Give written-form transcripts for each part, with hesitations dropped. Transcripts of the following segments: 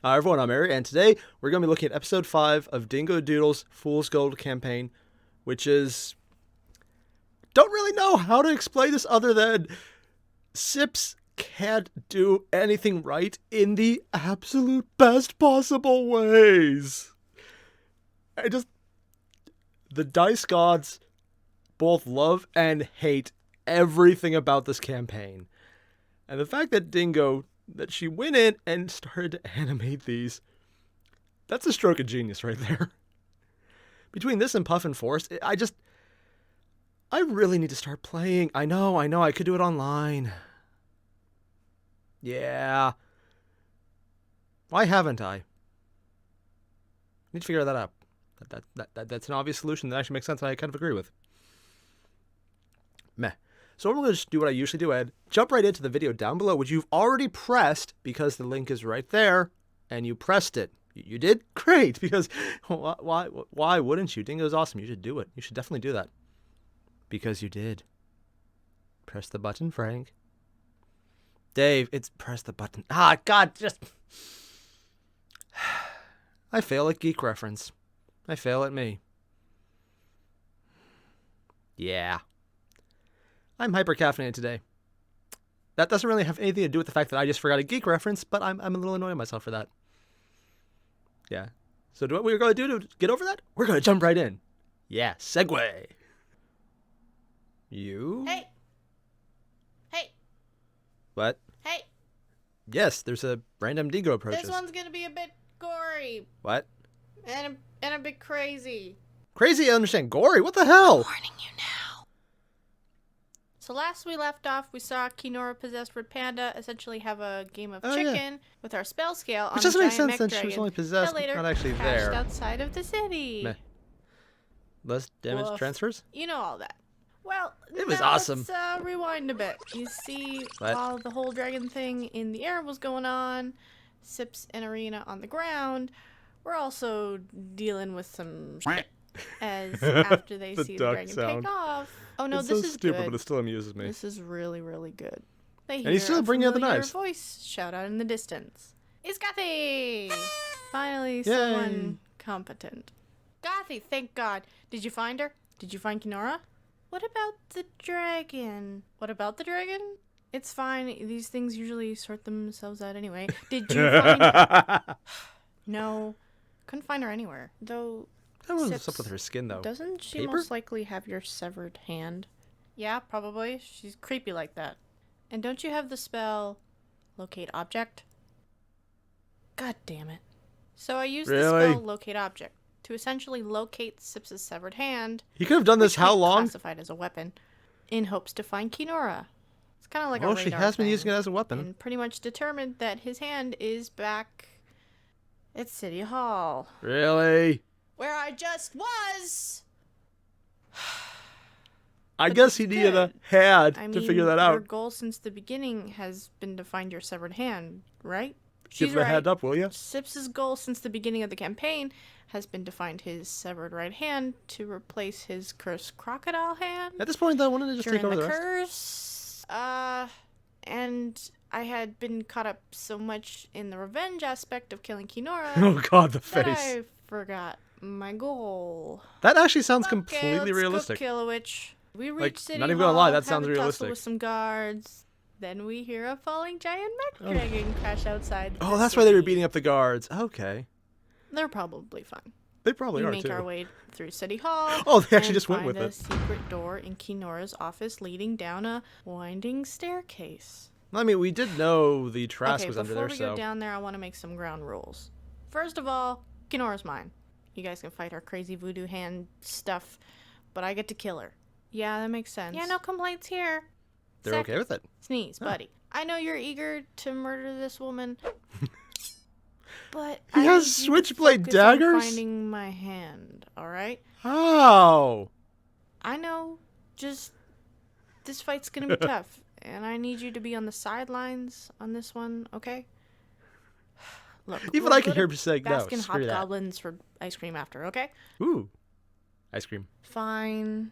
Hi everyone, I'm Airier, and today we're going to be looking at episode 5 of Dingo Doodles' Fool's Gold campaign, which is... don't really know how to explain this other than Sips can't do anything right in the absolute best possible ways. The dice gods both love and hate everything about this campaign. And the fact that she went in and started to animate these, that's a stroke of genius right there. Between this and Puff and Force, I really need to start playing. I know, I could do it online. Yeah. Why haven't I? Need to figure that out. That's an obvious solution that actually makes sense and I kind of agree with. Meh. So I'm going to just do what I usually do, Ed. Jump right into the video down below, which you've already pressed because the link is right there, and you pressed it. You did? Great, because why wouldn't you? Dingo's awesome. You should do it. You should definitely do that. Because you did. Press the button, Frank. Dave, it's press the button. Ah, God, just... I fail at geek reference. I fail at me. Yeah. I'm hyper-caffeinated today. That doesn't really have anything to do with the fact that I just forgot a geek reference, but I'm a little annoyed at myself for that. Yeah. So what we're going to do to get over that? We're going to jump right in. Yeah, segue. You? Hey. What? Hey. Yes, there's a random Dingo approaches. This one's going to be a bit gory. What? And a bit crazy. Crazy, I understand. Gory? What the hell? Warning you now. So last we left off, we saw Kinora possessed Red Panda essentially have a game of chicken with our spell scale on Which a doesn't make giant sense mech since she dragon was only possessed, that later not actually crashed there. outside of the city. Meh. Less damage Woof. transfers? You know all that. Well, It was now awesome. Let's rewind a bit. You see, What? while the whole dragon thing in the air was going on, Sips and Arena on the ground, we're also dealing with some shit as after they see the duck dragon sound. take off. Oh no, It's this so is stupid, good. but it still amuses me. This is really, really good. They And hear he's still a bringing out the familiar knives. voice shout out in the distance. It's Gothy! Finally, Yay. someone competent. Gothy, thank God. Did you find her? Did you find Kinora? What about the dragon? What about the dragon? It's fine. These things usually sort themselves out anyway. Did you find her? No. Couldn't find her anywhere. Though, I don't know Sips, what's up with her skin, though. doesn't she Paper? most likely have your severed hand? Yeah, probably. She's creepy like that. And don't you have the spell Locate Object? God damn it. So I used the Really? spell Locate Object to essentially locate Sips' severed hand. He could have done this which how we long? classified as a weapon, in hopes to find Kinora. It's kind of like a Well, radar she has been thing, using it as a weapon. and pretty much determined that his hand is back at City Hall, Really? where I just was. I But guess that's he needed a good. hand I to mean, figure that your out. goal since the beginning has been to find your severed hand, right? Give She's him a right. hand up, will you? Sips's goal since the beginning of the campaign has been to find his severed right hand to replace his cursed crocodile hand. At this point, though, wouldn't it just during take over the the rest? curse. And I had been caught up so much in the revenge aspect of killing Kinora Oh God, the that face. I forgot my goal. That actually sounds Okay, completely let's realistic. Go kill a witch. We reach Like, City not even gonna lie, Hall, that sounds have a tussle realistic. with some guards. Then we hear a falling giant mech Oh. dragon crash outside. Oh, the that's why they were city. beating up the guards. Okay. They're probably fine. They probably We are, make too. our way through City Hall. Oh, they actually and just went find with a it. secret door in Kinora's office leading down a winding staircase. I mean, we did know the Trask Okay, was under before there, we so... go down there, I want to make some ground rules. First of all, Kinora's mine. You guys can fight her crazy voodoo hand stuff, but I get to kill her. Yeah, that makes sense. Yeah, no complaints here. They're okay with it. Sneeze, Oh. buddy. I know you're eager to murder this woman, but He I has need you to switchblade focus on daggers? finding my hand, all right? How? I know. Just this fight's gonna be tough, and I need you to be on the sidelines on this one, okay? Look, Even we'll I go can to hear him say no. Baskin Screw that. Hobgoblins for ice cream after, okay? Ooh. Ice cream. Fine.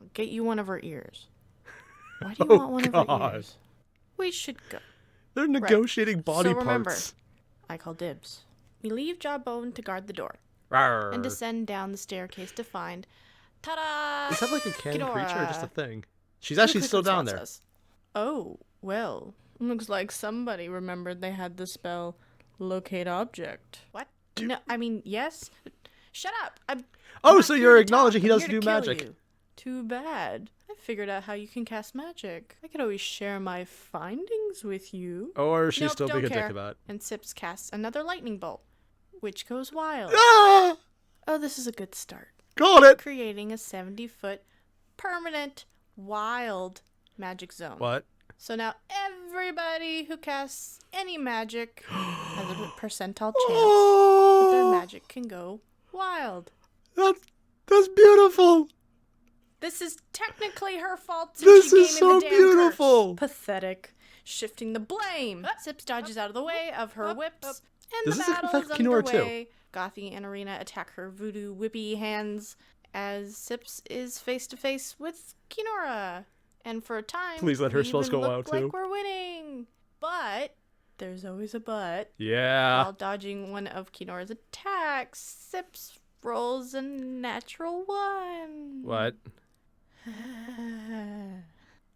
I'll get you one of her ears. Why do you Oh, want one of her God. ears? We should go. They're negotiating body So remember, parts. I call dibs. We leave Jawbone to guard the door Rawr. and descend down the staircase to find, ta-da! Is that like a canon creature or just a Kinora. thing? She's actually Who still quickly down spots there. us. Oh, well. Looks like somebody remembered they had the spell Locate Object. What? No, I mean, yes. Shut up. I'm Oh, not so here you're to acknowledging talk. he I'm doesn't here do to kill magic. you. Too bad. I figured out how you can cast magic. I could always share my findings with you. Or she's Nope, still don't being a dick care. about it. And Sips casts another lightning bolt, which goes wild. Ah! Oh, this is a good start. Got it! Creating a 70-foot permanent wild magic zone. What? So now everybody who casts any magic has a percentile chance that their Oh! magic can go wild. That's beautiful! This is technically her fault since This she gave is me so the damn beautiful. curse. Pathetic. Shifting the blame. Sips dodges out of the way of her whips, and Does the this battle affect is Kinora too? underway. Gothy and Arena attack her voodoo whippy hands as Sips is face to face with Kinora. And for a time, Please let her we spells even go look wild, too. like we're winning. But there's always a but. Yeah. While dodging one of Kinora's attacks, Sips rolls a natural 1. What?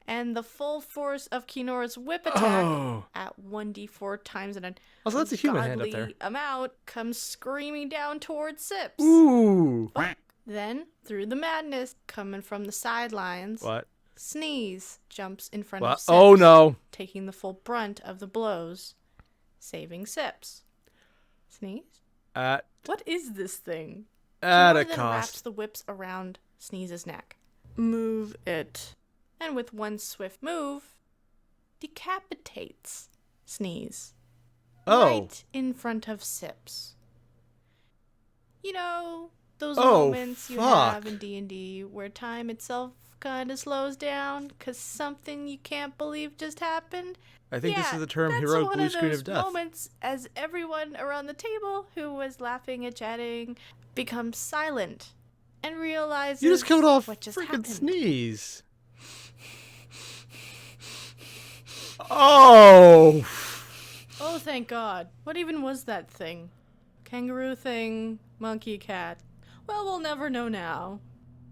And the full force of Kinora's whip attack Oh. at 1d4 times an Also, that's a human hand up there. ungodly amount comes screaming down towards Sips. Ooh. Then, through the madness coming from the sidelines, What? Sneeze jumps in front of What? Sips, Oh no. taking the full brunt of the blows, saving Sips. Sneeze? At What is this thing? a Kinora then wraps cost. the whips around Sneeze's neck. Move it. And with one swift move, decapitates Sneeze. Oh. Right in front of Sips. You know, those Oh, moments you have fuck. in D&D where time itself kind of slows down because something you can't believe just happened? I think this Yeah, is the term that's heroic one blue of screen those of death. moments as everyone around the table who was laughing and chatting becomes silent and realizes You just killed off what just freaking happened. Sneeze. Oh. Oh, thank God. What even was that thing? Kangaroo thing, monkey, cat. Well, we'll never know now.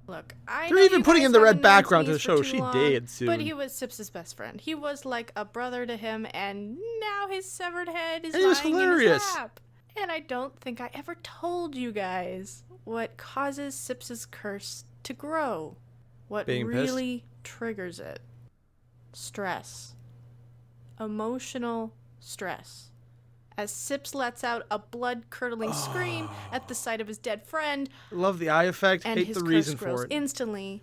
Look, I They're know even you putting guys in the red haven't known background to Sneeze show for too she long, dead soon. But he was Sips's best friend. He was like a brother to him, and now his severed head is And he was lying in hilarious. his lap. And I don't think I ever told you guys what causes Sips's curse to grow. What Being pissed? really triggers it. Stress. Emotional stress. As Sips lets out a blood-curdling scream at the sight of his dead friend, Love the eye effect. and Hate his the curse reason grows for it. instantly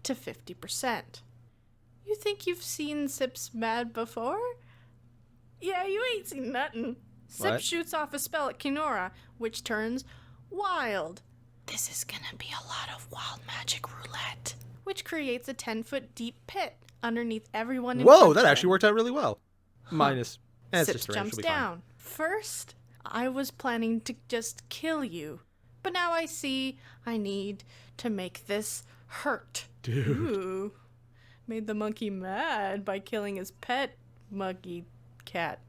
to 50%. You think you've seen Sips mad before? Yeah, you ain't seen nothing. Sips What? shoots off a spell at Kinora, which turns wild. This is gonna be a lot of wild magic roulette. Which creates a 10-foot deep pit underneath everyone in front Whoa, of that him. actually worked out really well. Minus. It's Sips just range. jumps She'll be fine. down. First, I was planning to just kill you. But now I see I need to make this hurt. Dude. Ooh. Made the monkey mad by killing his pet monkey cat.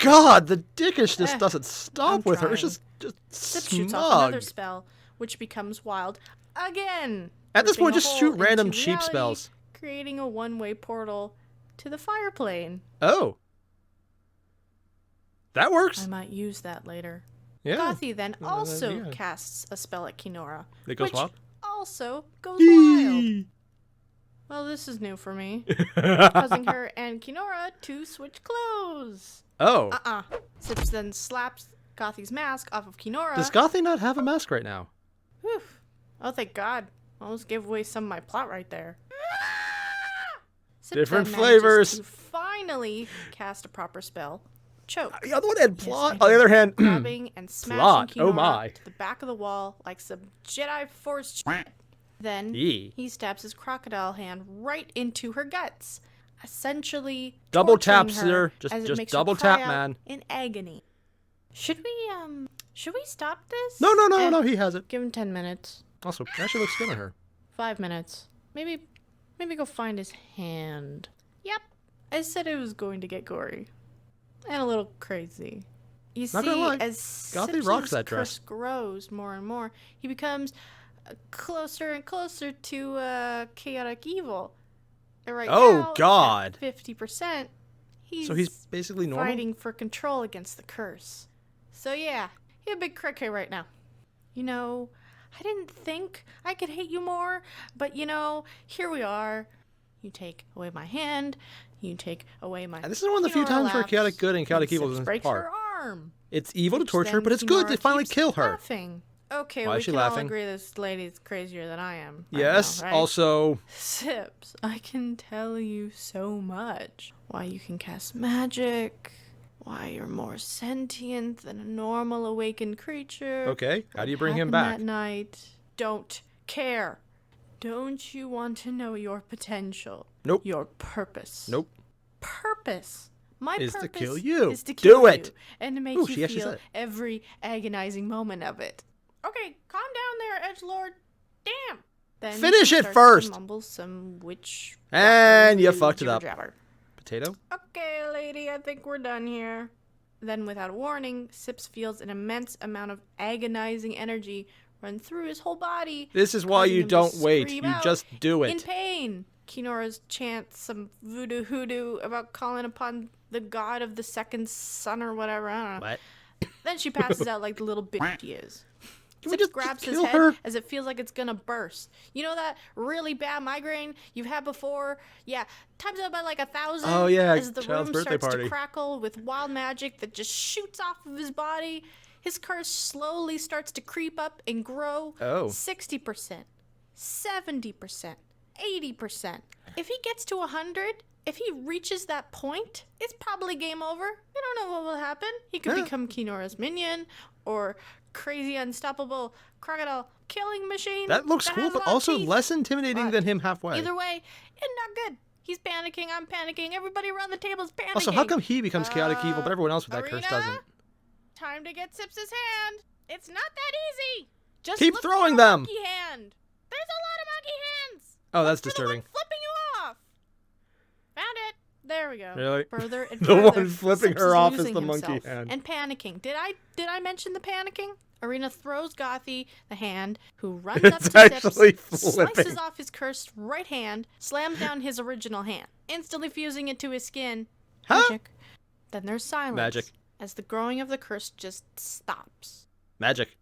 God, the dickishness doesn't I'm stop with her. It's trying. just Sips smug. shoots off another spell, which becomes wild again. At this ripping point, a just hole shoot into random cheap reality, spells. Creating a one-way portal to the fire plane. Oh. That I works. might use that later. Yeah. Gothy then Well, also yeah. casts a spell at Kinora, It goes which wild. also goes wild. Well, this is new for me, causing her and Kinora to switch clothes. Oh. Sips then slaps Gothy's mask off of Kinora. Does Gothy not have a mask right now? Whew. Oh, thank God. Almost gave away some of my plot right there. Sips Different then manages flavors. to finally cast a proper spell. Choke. The other one had plot. Yes, On the other hand, grabbing and smashing Plot. Kinora Oh my. to the back of the wall like some Jedi Force shit. Then Yee. he stabs his crocodile hand right into her guts, essentially Double torturing taps her her. as it Just makes her double cry tap, out man. in agony. Should we stop this? No, he has it. Give him 10 minutes. Also, it actually looks good on her. 5 minutes. Maybe go find his hand. Yep. I said it was going to get gory. And a little crazy. You Not gonna see, lie, as Gothy rocks Sips's that curse dress. grows more and more, he becomes closer and closer to chaotic evil. And right Oh, now, God. at 50%, So he's basically normal? fighting for control against the curse. So yeah, he's a big cricket right now. You know, I didn't think I could hate you more, but here we are. You take away my hand, you take away my... And this is one of the few Kinora times where laughs, chaotic good and chaotic and evil Sips is in breaks part. her arm. It's evil to Which torture, then but it's good to Kinora finally keeps kill her. Laughing. Okay, Why we is she can all laughing? agree this lady's crazier than I am. Yes, right now, right? also... Sips, I can tell you so much. Why you can cast magic, why you're more sentient than a normal awakened creature. Okay, how do you what bring him happened back? That night. Don't care. Don't you want to know your potential? Nope. Your purpose. Nope. Purpose. My Is purpose to kill you. is to kill Do you it. and to make Ooh, you she actually feel said it. every agonizing moment of it. Okay, calm down there, Edgelord. Damn. Then Finish she it starts first. To mumble some witch. And you jabber, fucked it up. jabber. Potato? Okay, lady, I think we're done here. Then, without warning, Sips feels an immense amount of agonizing energy run through his whole body. This is why causing you him to don't wait. scream You out just do in it. pain. Kinora's chants some voodoo hoodoo about calling upon the god of the second son or whatever. I don't know. What? Then she passes out like the little bitch she is. Can we Sips just grabs his kill head her? as it feels like it's gonna burst. You know that really bad migraine you've had before? Yeah, times it by like 1,000. Oh, yeah, as the child's room birthday starts party. to crackle with wild magic that just shoots off of his body. His curse slowly starts to creep up and grow. Oh. 60%, 70%, 80%. If he gets to 100, if he reaches that point, it's probably game over. We don't know what will happen. He could Yeah. become Kinora's minion or crazy unstoppable crocodile killing machine. That looks cool, has a but lot of also teeth. less intimidating But than him halfway. Either way, it's not good. He's panicking, I'm panicking, everybody around the table is panicking. Also, how come he becomes chaotic evil, but everyone else with that Arena? curse doesn't? Time to get Sips' hand. It's not that easy. Just Keep look throwing for a them. monkey hand. There's a lot of monkey hands. Oh, that's Look for the one disturbing. flipping you off. Found it. There we go. Really? Further and The further, one flipping Sips her off is losing the monkey himself hand. and panicking. Did I mention the panicking? Arena throws Gothy, the hand, who runs up It's to actually Sips, flipping. slices off his cursed right hand, slams down his original hand, instantly fusing it to his skin. Huh? Magic. Then there's silence. Magic. As the growing of the curse just stops. Magic.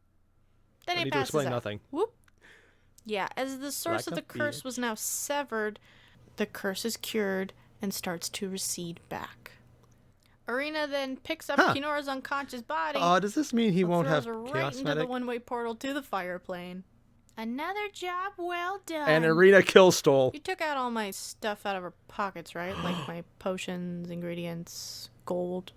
Then I it need to passes explain out. nothing. Whoop. Yeah, as the source of the Like a curse bitch. was now severed, the curse is cured and starts to recede back. Arena then picks up Huh. Kinora's unconscious body Does this mean he and won't have throws her right chaos into the medic? one-way portal to the fire plane. Another job well done. And Arena kill stole. You took out all my stuff out of her pockets, right? Like my potions, ingredients, gold.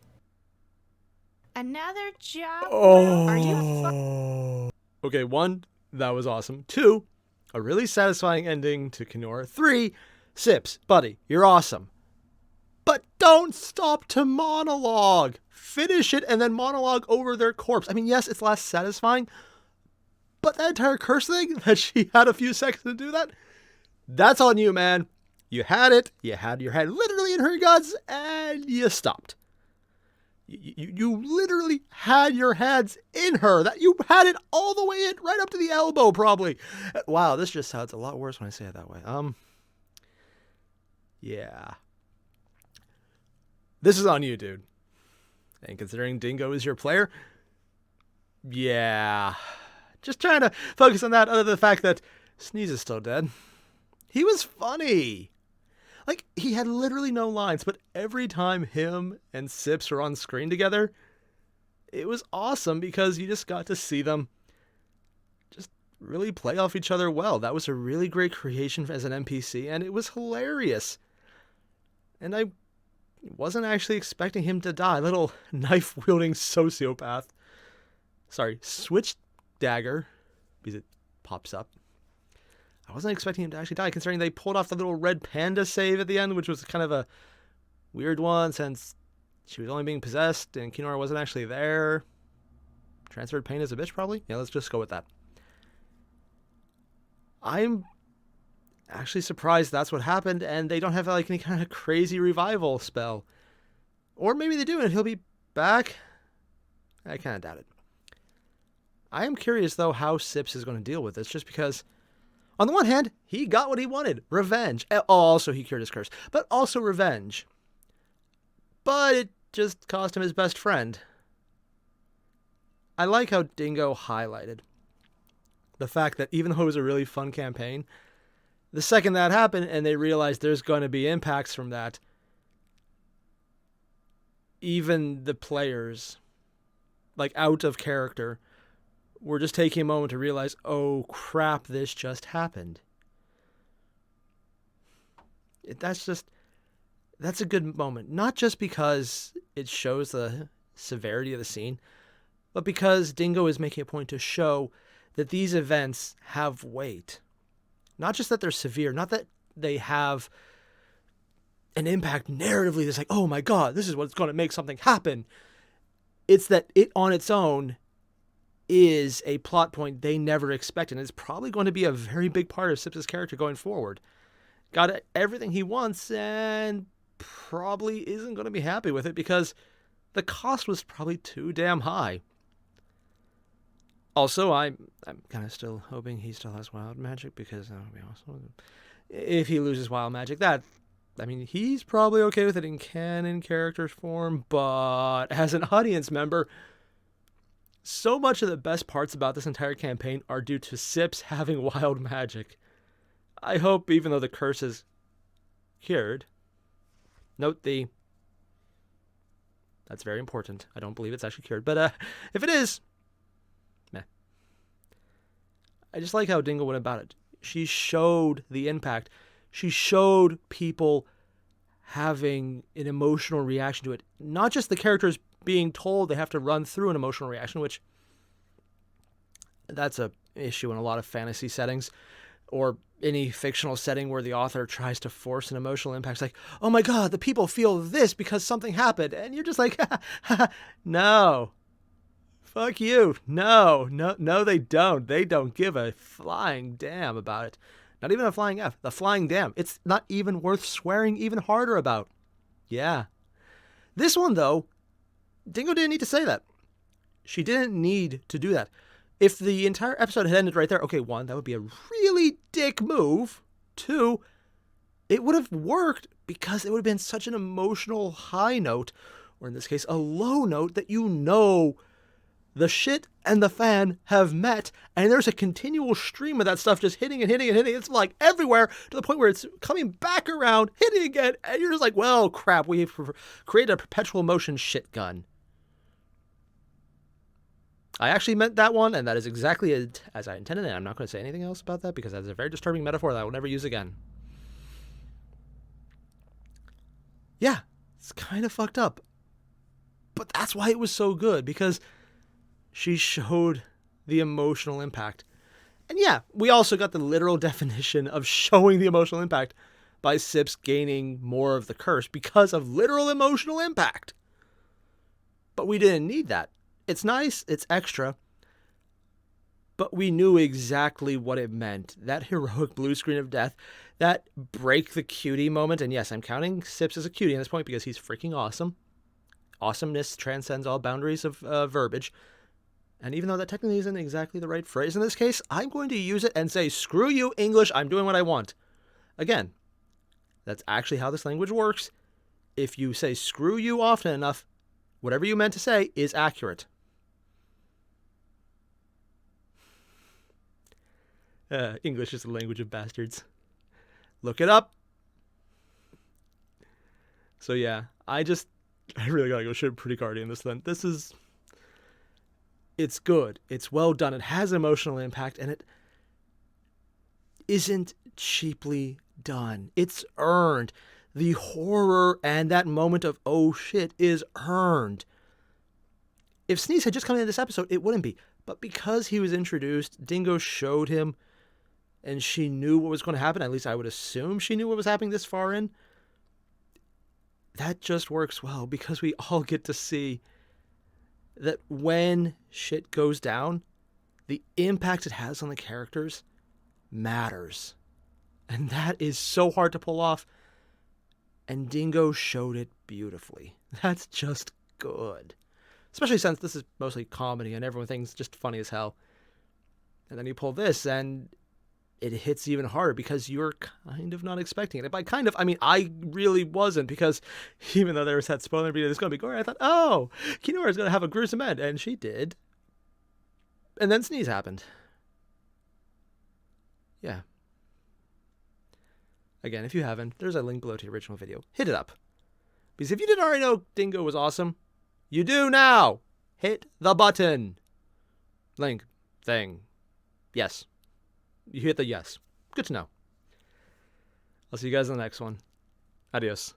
Another job. Are you Okay, 1, that was awesome. 2, a really satisfying ending to Kinora. 3, Sips, buddy, you're awesome. But don't stop to monologue. Finish it and then monologue over their corpse. I mean, yes, it's less satisfying, but that entire curse thing, that she had a few seconds to do that, that's on you, man. You had it. You had your head literally in her guts, and you stopped. You literally had your heads in her. That you had it all the way in, right up to the elbow, probably. Wow, this just sounds a lot worse when I say it that way. Yeah. This is on you, dude. And considering Dingo is your player, yeah. Just trying to focus on that other than the fact that Sneeze is still dead. He was funny. Like, he had literally no lines, but every time him and Sips were on screen together, it was awesome because you just got to see them just really play off each other well. That was a really great creation as an NPC, and it was hilarious. And I wasn't actually expecting him to die. Little knife-wielding sociopath. Sorry, switch dagger, because it pops up. I wasn't expecting him to actually die, considering they pulled off the little red panda save at the end, which was kind of a weird one, since she was only being possessed, and Kinora wasn't actually there. Transferred pain as a bitch, probably? Yeah, let's just go with that. I'm actually surprised that's what happened, and they don't have like any kind of crazy revival spell. Or maybe they do, and he'll be back. I kind of doubt it. I am curious, though, how Sips is going to deal with this, just because, on the one hand, he got what he wanted. Revenge. Also, he cured his curse. But also revenge. But it just cost him his best friend. I like how Dingo highlighted the fact that even though it was a really fun campaign, the second that happened and they realized there's going to be impacts from that, even the players, like out of character, were just taking a moment to realize, oh crap, this just happened. That's a good moment. Not just because it shows the severity of the scene, but because Dingo is making a point to show that these events have weight. Not just that they're severe, not that they have an impact narratively that's like, oh my god, this is what's going to make something happen. It's that it on its own is a plot point they never expected. And it's probably going to be a very big part of Sips' character going forward. Got everything he wants and probably isn't going to be happy with it because the cost was probably too damn high. Also, I'm kind of still hoping he still has wild magic because that would be awesome. If he loses wild magic, he's probably okay with it in canon character form, but as an audience member, so much of the best parts about this entire campaign are due to Sips having wild magic. I hope, even though the curse is cured, that's very important. I don't believe it's actually cured, but if it is, meh. I just like how Dingo went about it. She showed the impact. She showed people having an emotional reaction to it. Not just the characters being told they have to run through an emotional reaction, which that's a issue in a lot of fantasy settings or any fictional setting where the author tries to force an emotional impact. It's like, oh my god, the people feel this because something happened. And you're just like, no. Fuck you. No, they don't. They don't give a flying damn about it. Not even a flying F. The flying damn. It's not even worth swearing even harder about. Yeah. This one, though, Dingo didn't need to say that. She didn't need to do that. If the entire episode had ended right there, okay, 1, that would be a really dick move. 2, it would have worked because it would have been such an emotional high note, or in this case, a low note that you know the shit and the fan have met, and there's a continual stream of that stuff just hitting and hitting and hitting. It's like everywhere to the point where it's coming back around, hitting again, and you're just like, well, crap, we've created a perpetual motion shit gun. I actually meant that one, and that is exactly as I intended, and I'm not going to say anything else about that because that is a very disturbing metaphor that I will never use again. Yeah, it's kind of fucked up. But that's why it was so good, because she showed the emotional impact. And yeah, we also got the literal definition of showing the emotional impact by Sips gaining more of the curse because of literal emotional impact. But we didn't need that. It's nice, it's extra, but we knew exactly what it meant. That heroic blue screen of death, that break the cutie moment, and yes, I'm counting Sips as a cutie at this point because he's freaking awesome. Awesomeness transcends all boundaries of verbiage. And even though that technically isn't exactly the right phrase in this case, I'm going to use it and say, screw you, English, I'm doing what I want. Again, that's actually how this language works. If you say screw you often enough, whatever you meant to say is accurate. English is the language of bastards. Look it up. So yeah, I really gotta go shoot Pretty Cardi in this then. It's good. It's well done. It has emotional impact, and it isn't cheaply done. It's earned. The horror and that moment of, oh shit, is earned. If Sneeze had just come into this episode, it wouldn't be. But because he was introduced, Dingo showed him, and she knew what was going to happen. At least I would assume she knew what was happening this far in. That just works well because we all get to see that when shit goes down, the impact it has on the characters matters. And that is so hard to pull off. And Dingo showed it beautifully. That's just good. Especially since this is mostly comedy and everyone thinks just funny as hell. And then you pull this and it hits even harder because you're kind of not expecting it. And by kind of, I mean, I really wasn't, because even though there was that spoiler video that's going to be gory, I thought, oh, Kinora's going to have a gruesome end. And she did. And then Sneeze happened. Yeah. Again, if you haven't, there's a link below to the original video. Hit it up. Because if you didn't already know Dingo was awesome, you do now. Hit the button. Link. Thing. Yes. You hit the yes. Good to know. I'll see you guys in the next one. Adios.